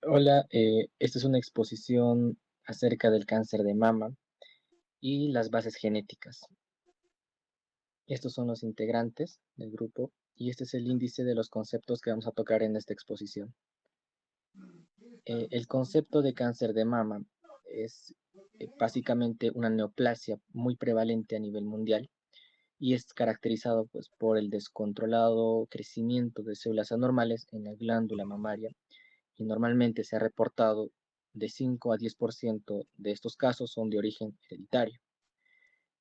Hola, esta es una exposición acerca del cáncer de mama y las bases genéticas. Estos son los integrantes del grupo y este es el índice de los conceptos que vamos a tocar en esta exposición. El concepto de cáncer de mama es básicamente una neoplasia muy prevalente a nivel mundial y es caracterizado pues, por el descontrolado crecimiento de células anormales en la glándula mamaria y normalmente se ha reportado de 5 a 10% de estos casos son de origen hereditario.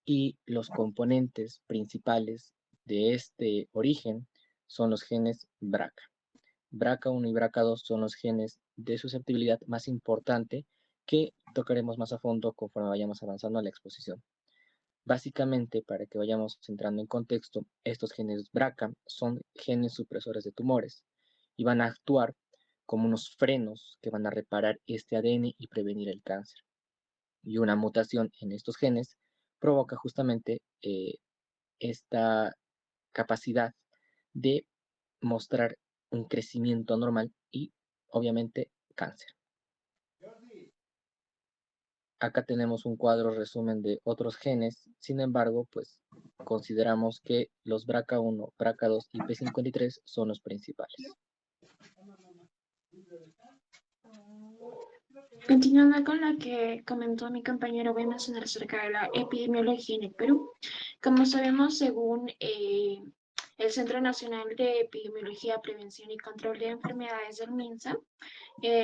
Y los componentes principales de este origen son los genes BRCA. BRCA1 y BRCA2 son los genes de susceptibilidad más importante que tocaremos más a fondo conforme vayamos avanzando a la exposición. Básicamente, para que vayamos entrando en contexto, estos genes BRCA son genes supresores de tumores y van a actuar como unos frenos que van a reparar este ADN y prevenir el cáncer. Y una mutación en estos genes provoca justamente esta capacidad de mostrar un crecimiento anormal y obviamente cáncer. Acá tenemos un cuadro resumen de otros genes, sin embargo, pues consideramos que los BRCA1, BRCA2 y P53 son los principales. Continuando con lo que comentó mi compañero, voy a mencionar acerca de la epidemiología en el Perú. Como sabemos, según el Centro Nacional de Epidemiología, Prevención y Control de Enfermedades del MINSA,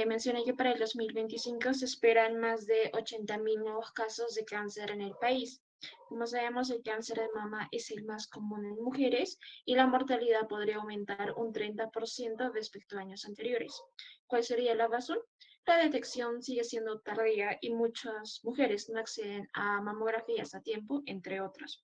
menciona que para el 2025 se esperan más de 80.000 nuevos casos de cáncer en el país. Como sabemos, el cáncer de mama es el más común en mujeres y la mortalidad podría aumentar un 30% respecto a años anteriores. ¿Cuál sería la razón? La detección sigue siendo tardía y muchas mujeres no acceden a mamografías a tiempo, entre otras.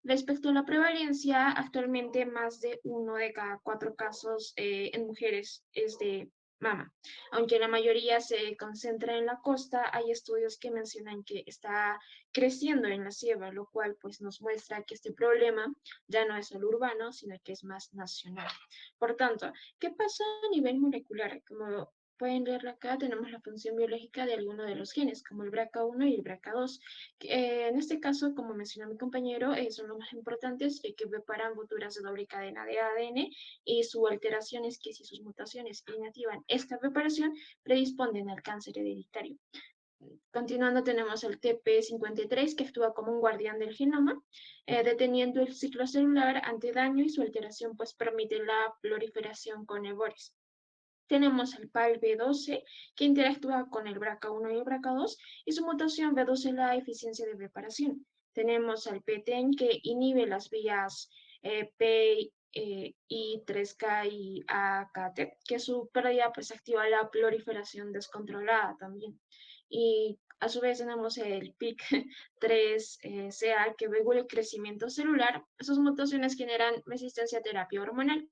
Respecto a la prevalencia, actualmente más de 1 de cada 4 casos en mujeres es de mama. Aunque la mayoría se concentra en la costa, hay estudios que mencionan que está creciendo en la sierra, lo cual pues nos muestra que este problema ya no es solo urbano, sino que es más nacional. Por tanto, ¿qué pasa a nivel molecular? Como pueden ver acá, tenemos la función biológica de algunos de los genes, como el BRCA1 y el BRCA2. En este caso, como mencionó mi compañero, son los más importantes que preparan rupturas de doble cadena de ADN y su alteración es que si sus mutaciones inactivan esta preparación, predisponen al cáncer hereditario. Continuando, tenemos el TP53 que actúa como un guardián del genoma, deteniendo el ciclo celular ante daño y su alteración pues permite la proliferación con ebores. Tenemos el PAL-B12 que interactúa con el BRCA1 y el BRCA2 y su mutación reduce la eficiencia de preparación. Tenemos al PTEN que inhibe las vías PI3K y AKT, que su pérdida pues activa la proliferación descontrolada también. Y a su vez tenemos el PIK3CA que regula el crecimiento celular. Sus mutaciones generan resistencia a terapia hormonal.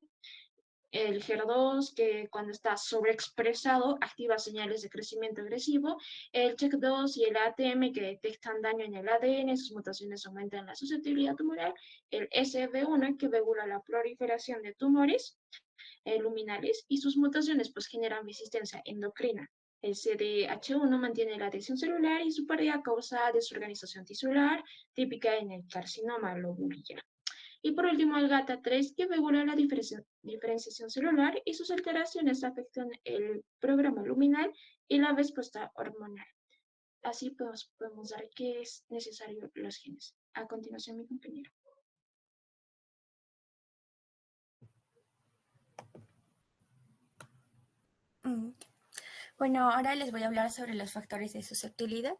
El HER2, que cuando está sobreexpresado activa señales de crecimiento agresivo, el CHEK2 y el ATM, que detectan daño en el ADN, sus mutaciones aumentan la susceptibilidad tumoral, el SB1, que regula la proliferación de tumores luminales, y sus mutaciones pues generan resistencia endocrina. El CDH1 mantiene la adhesión celular y su pérdida causa desorganización tisular, típica en el carcinoma lobular. Y por último, el GATA3, que regula la diferenciación celular y sus alteraciones afectan el programa luminal y la respuesta hormonal. Así pues, podemos dar que es necesario los genes. A continuación, mi compañero. Bueno, ahora les voy a hablar sobre los factores de susceptibilidad.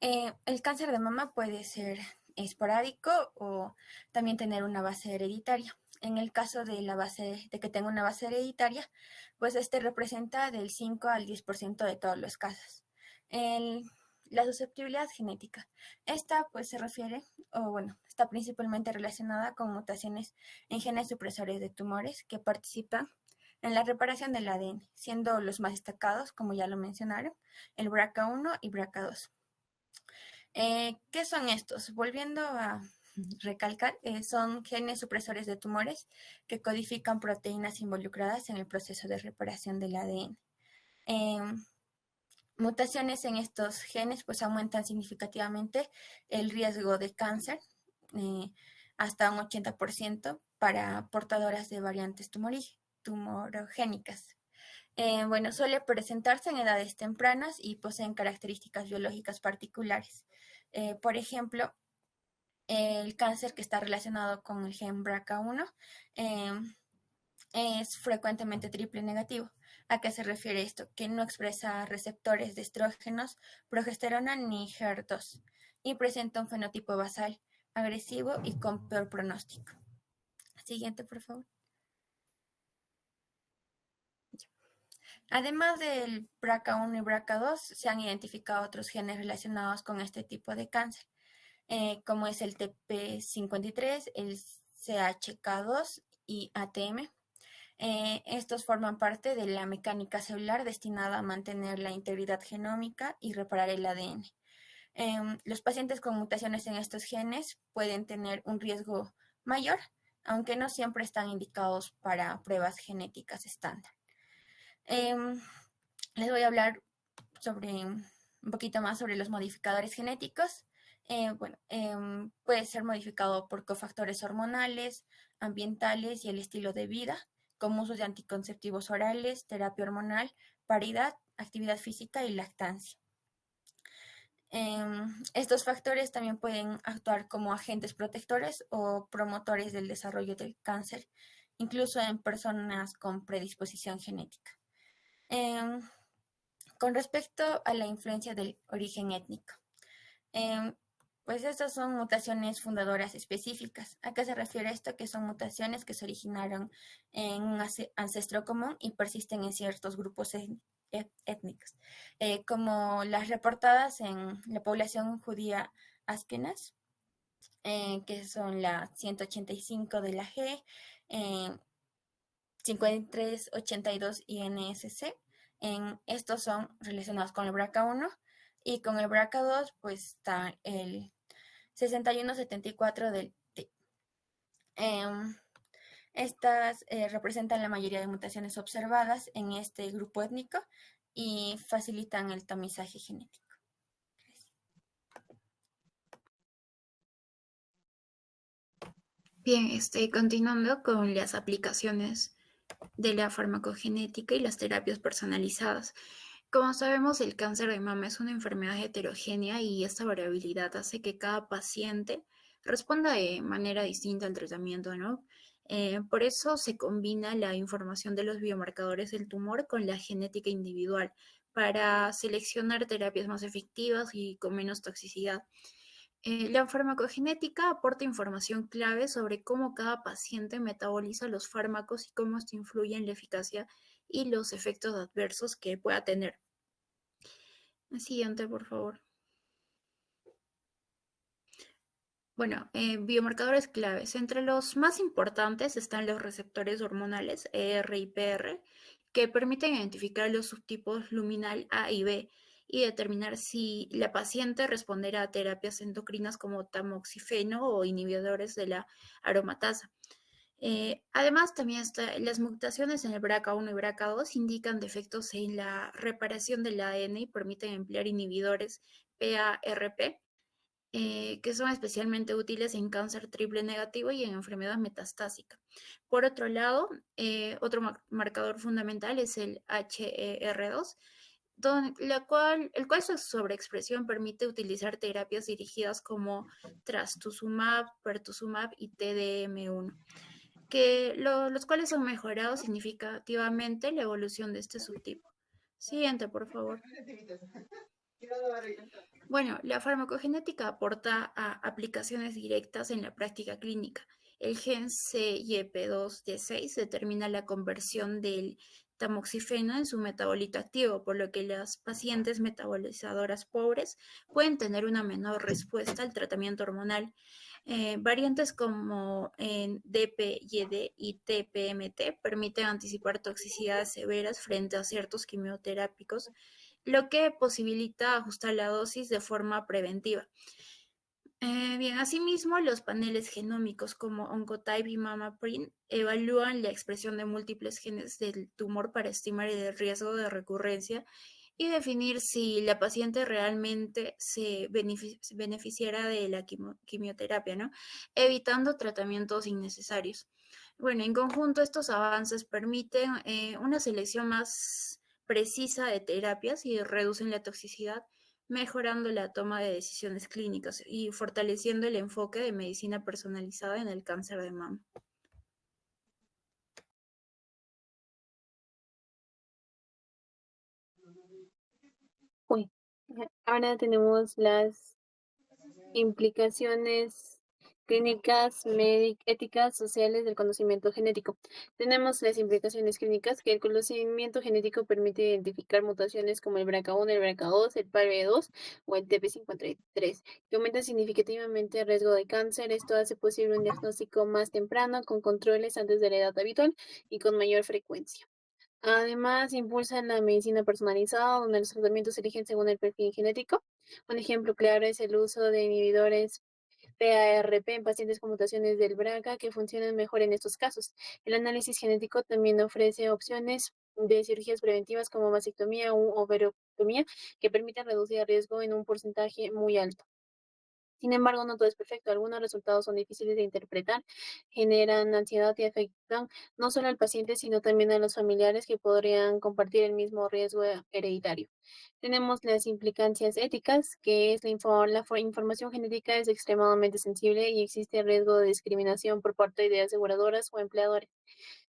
El cáncer de mama puede ser esporádico o también tener una base hereditaria. En el caso de de que tenga una base hereditaria, pues este representa del 5 al 10% de todos los casos. La susceptibilidad genética. Esta pues se refiere, o bueno, está principalmente relacionada con mutaciones en genes supresores de tumores que participan en la reparación del ADN, siendo los más destacados, como ya lo mencionaron, el BRCA1 y BRCA2. ¿Qué son estos? Volviendo a recalcar, son genes supresores de tumores que codifican proteínas involucradas en el proceso de reparación del ADN. Mutaciones en estos genes pues aumentan significativamente el riesgo de cáncer, hasta un 80% para portadoras de variantes tumorogénicas. Bueno, suele presentarse en edades tempranas y poseen características biológicas particulares. Por ejemplo, el cáncer que está relacionado con el gen BRCA1 es frecuentemente triple negativo. ¿A qué se refiere esto? Que no expresa receptores de estrógenos, progesterona ni HER2 y presenta un fenotipo basal, agresivo y con peor pronóstico. Siguiente, por favor. Además del BRCA1 y BRCA2, se han identificado otros genes relacionados con este tipo de cáncer, como es el TP53, el CHK2 y ATM. Estos forman parte de la mecánica celular destinada a mantener la integridad genómica y reparar el ADN. Los pacientes con mutaciones en estos genes pueden tener un riesgo mayor, aunque no siempre están indicados para pruebas genéticas estándar. Les voy a hablar sobre un poquito más sobre los modificadores genéticos. Puede ser modificado por cofactores hormonales, ambientales y el estilo de vida, como usos de anticonceptivos orales, terapia hormonal, paridad, actividad física y lactancia. Estos factores también pueden actuar como agentes protectores o promotores del desarrollo del cáncer, incluso en personas con predisposición genética. Con respecto a la influencia del origen étnico, pues estas son mutaciones fundadoras específicas. ¿A qué se refiere esto? Que son mutaciones que se originaron en un ancestro común y persisten en ciertos grupos étnicos, como las reportadas en la población judía askenaz, que son la 185 de la G, 5382 INSC. Estos son relacionados con el BRCA1 y con el BRCA2 pues está el 6174 del T. Estas representan la mayoría de mutaciones observadas en este grupo étnico y facilitan el tamizaje genético. Bien, continuando con las aplicaciones de la farmacogenética y las terapias personalizadas. Como sabemos, el cáncer de mama es una enfermedad heterogénea y esta variabilidad hace que cada paciente responda de manera distinta al tratamiento, ¿no? Por eso se combina la información de los biomarcadores del tumor con la genética individual para seleccionar terapias más efectivas y con menos toxicidad. La farmacogenética aporta información clave sobre cómo cada paciente metaboliza los fármacos y cómo esto influye en la eficacia y los efectos adversos que pueda tener. Siguiente, por favor. Bueno, biomarcadores claves. Entre los más importantes están los receptores hormonales, ER y PR, que permiten identificar los subtipos luminal A y B y determinar si la paciente responderá a terapias endocrinas como tamoxifeno o inhibidores de la aromatasa. Además, también las mutaciones en el BRCA1 y BRCA2 indican defectos en la reparación del ADN y permiten emplear inhibidores PARP, que son especialmente útiles en cáncer triple negativo y en enfermedad metastásica. Por otro lado, otro marcador fundamental es el HER2, el cual su sobreexpresión permite utilizar terapias dirigidas como trastuzumab, pertuzumab y TDM1, los cuales han mejorado significativamente la evolución de este subtipo. Siguiente, por favor. Bueno, la farmacogenética aporta a aplicaciones directas en la práctica clínica. El gen CYP2D6 determina la conversión del tamoxifeno en su metabolito activo, por lo que las pacientes metabolizadoras pobres pueden tener una menor respuesta al tratamiento hormonal. Variantes como en DPYD y TPMT permiten anticipar toxicidades severas frente a ciertos quimioterápicos, lo que posibilita ajustar la dosis de forma preventiva. Bien, asimismo, los paneles genómicos como Oncotype y MammaPrint evalúan la expresión de múltiples genes del tumor para estimar el riesgo de recurrencia y definir si la paciente realmente se beneficiará de la quimioterapia, ¿no? Evitando tratamientos innecesarios. Bueno, en conjunto, estos avances permiten una selección más precisa de terapias y reducen la toxicidad, mejorando la toma de decisiones clínicas y fortaleciendo el enfoque de medicina personalizada en el cáncer de mama. Uy, ahora tenemos las implicaciones clínicas, éticas, sociales del conocimiento genético. Tenemos las implicaciones clínicas, que el conocimiento genético permite identificar mutaciones como el BRCA1, el BRCA2, el PALB2 o el TP53, que aumenta significativamente el riesgo de cáncer. Esto hace posible un diagnóstico más temprano, con controles antes de la edad habitual y con mayor frecuencia. Además, impulsa la medicina personalizada, donde los tratamientos se eligen según el perfil genético. Un ejemplo claro es el uso de inhibidores PARP en pacientes con mutaciones del BRCA que funcionan mejor en estos casos. El análisis genético también ofrece opciones de cirugías preventivas como mastectomía u ovariotomía que permiten reducir el riesgo en un porcentaje muy alto. Sin embargo, no todo es perfecto. Algunos resultados son difíciles de interpretar, generan ansiedad y afectan no solo al paciente, sino también a los familiares que podrían compartir el mismo riesgo hereditario. Tenemos las implicancias éticas, que es la información genética es extremadamente sensible y existe riesgo de discriminación por parte de aseguradoras o empleadores.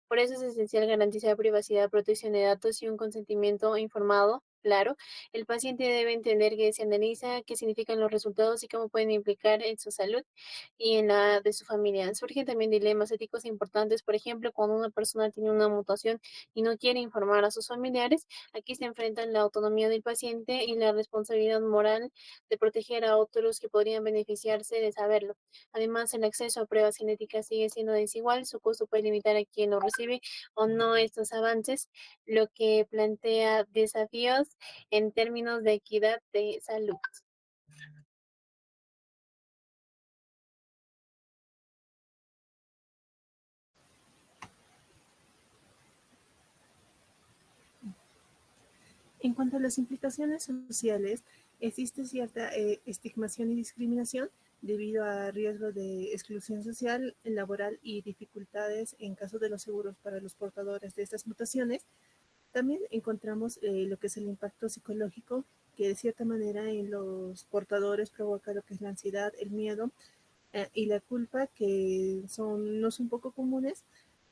Por eso es esencial garantizar privacidad, protección de datos y un consentimiento informado. Claro, el paciente debe entender que se analiza qué significan los resultados y cómo pueden implicar en su salud y en la de su familia. Surgen también dilemas éticos importantes, por ejemplo, cuando una persona tiene una mutación y no quiere informar a sus familiares, aquí se enfrentan la autonomía del paciente y la responsabilidad moral de proteger a otros que podrían beneficiarse de saberlo. Además, el acceso a pruebas genéticas sigue siendo desigual, su costo puede limitar a quien lo recibe o no estos avances, lo que plantea desafíos en términos de equidad de salud. En cuanto a las implicaciones sociales, existe cierta estigmación y discriminación debido a riesgo de exclusión social, laboral y dificultades en caso de los seguros para los portadores de estas mutaciones. También encontramos lo que es el impacto psicológico, que de cierta manera en los portadores provoca lo que es la ansiedad, el miedo y la culpa, que no son poco comunes.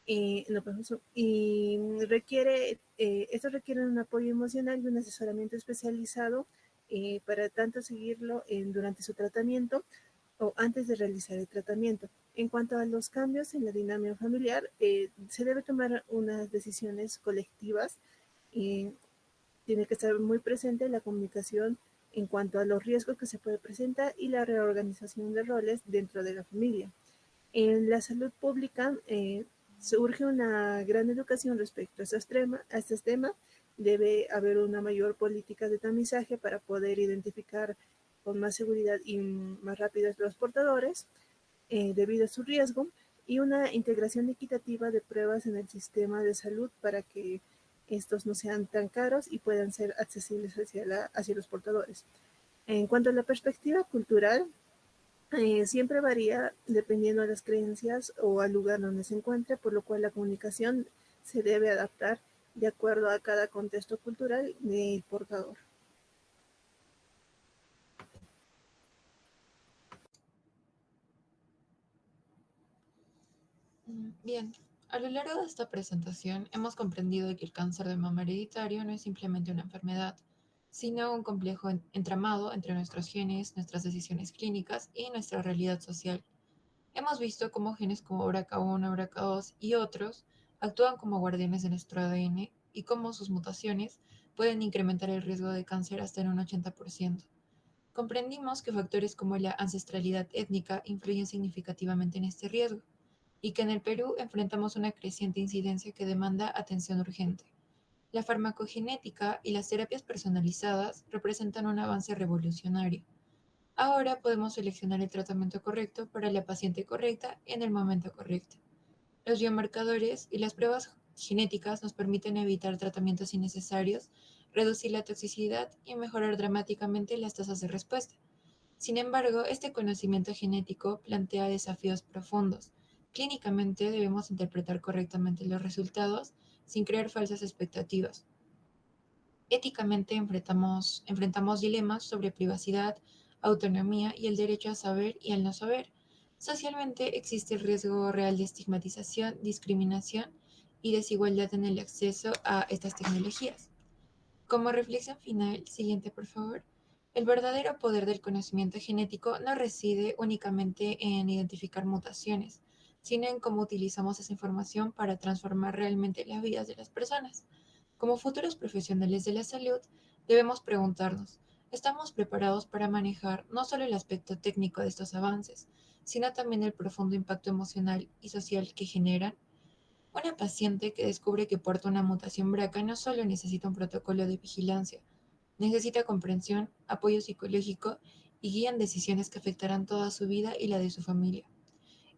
No, y esto requiere un apoyo emocional y un asesoramiento especializado para tanto seguirlo durante su tratamiento o antes de realizar el tratamiento. En cuanto a los cambios en la dinámica familiar, se debe tomar unas decisiones colectivas y tiene que estar muy presente la comunicación en cuanto a los riesgos que se puede presentar y la reorganización de roles dentro de la familia. En la salud pública surge una gran educación respecto a estos temas. Debe haber una mayor política de tamizaje para poder identificar con más seguridad y más rápido los portadores debido a su riesgo, y una integración equitativa de pruebas en el sistema de salud para que estos no sean tan caros y puedan ser accesibles hacia los portadores. En cuanto a la perspectiva cultural, siempre varía dependiendo de las creencias o al lugar donde se encuentre, por lo cual la comunicación se debe adaptar de acuerdo a cada contexto cultural del portador. Bien, a lo largo de esta presentación hemos comprendido que el cáncer de mama hereditario no es simplemente una enfermedad, sino un complejo entramado entre nuestros genes, nuestras decisiones clínicas y nuestra realidad social. Hemos visto cómo genes como BRCA1, BRCA2 y otros actúan como guardianes de nuestro ADN y cómo sus mutaciones pueden incrementar el riesgo de cáncer hasta en un 80%. Comprendimos que factores como la ancestralidad étnica influyen significativamente en este riesgo y que en el Perú enfrentamos una creciente incidencia que demanda atención urgente. La farmacogenética y las terapias personalizadas representan un avance revolucionario. Ahora podemos seleccionar el tratamiento correcto para la paciente correcta en el momento correcto. Los biomarcadores y las pruebas genéticas nos permiten evitar tratamientos innecesarios, reducir la toxicidad y mejorar dramáticamente las tasas de respuesta. Sin embargo, este conocimiento genético plantea desafíos profundos. Clínicamente debemos interpretar correctamente los resultados sin crear falsas expectativas. Éticamente enfrentamos dilemas sobre privacidad, autonomía y el derecho a saber y al no saber. Socialmente existe el riesgo real de estigmatización, discriminación y desigualdad en el acceso a estas tecnologías. Como reflexión final, siguiente por favor, el verdadero poder del conocimiento genético no reside únicamente en identificar mutaciones, sino en cómo utilizamos esa información para transformar realmente las vidas de las personas. Como futuros profesionales de la salud, debemos preguntarnos, ¿estamos preparados para manejar no solo el aspecto técnico de estos avances, sino también el profundo impacto emocional y social que generan? Una paciente que descubre que porta una mutación BRCA no solo necesita un protocolo de vigilancia, necesita comprensión, apoyo psicológico y guía en decisiones que afectarán toda su vida y la de su familia.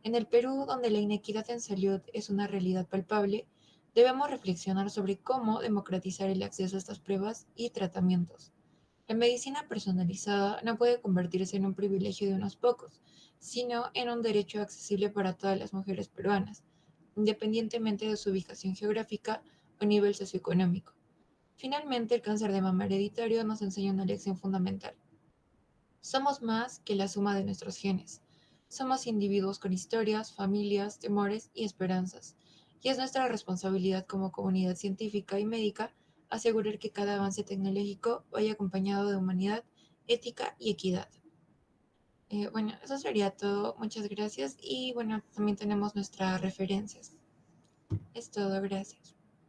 En el Perú, donde la inequidad en salud es una realidad palpable, debemos reflexionar sobre cómo democratizar el acceso a estas pruebas y tratamientos. La medicina personalizada no puede convertirse en un privilegio de unos pocos, sino en un derecho accesible para todas las mujeres peruanas, independientemente de su ubicación geográfica o nivel socioeconómico. Finalmente, el cáncer de mama hereditario nos enseña una lección fundamental. Somos más que la suma de nuestros genes. Somos individuos con historias, familias, temores y esperanzas. Y es nuestra responsabilidad como comunidad científica y médica asegurar que cada avance tecnológico vaya acompañado de humanidad, ética y equidad. Bueno, eso sería todo. Muchas gracias. Y bueno, también tenemos nuestras referencias. Es todo. Gracias.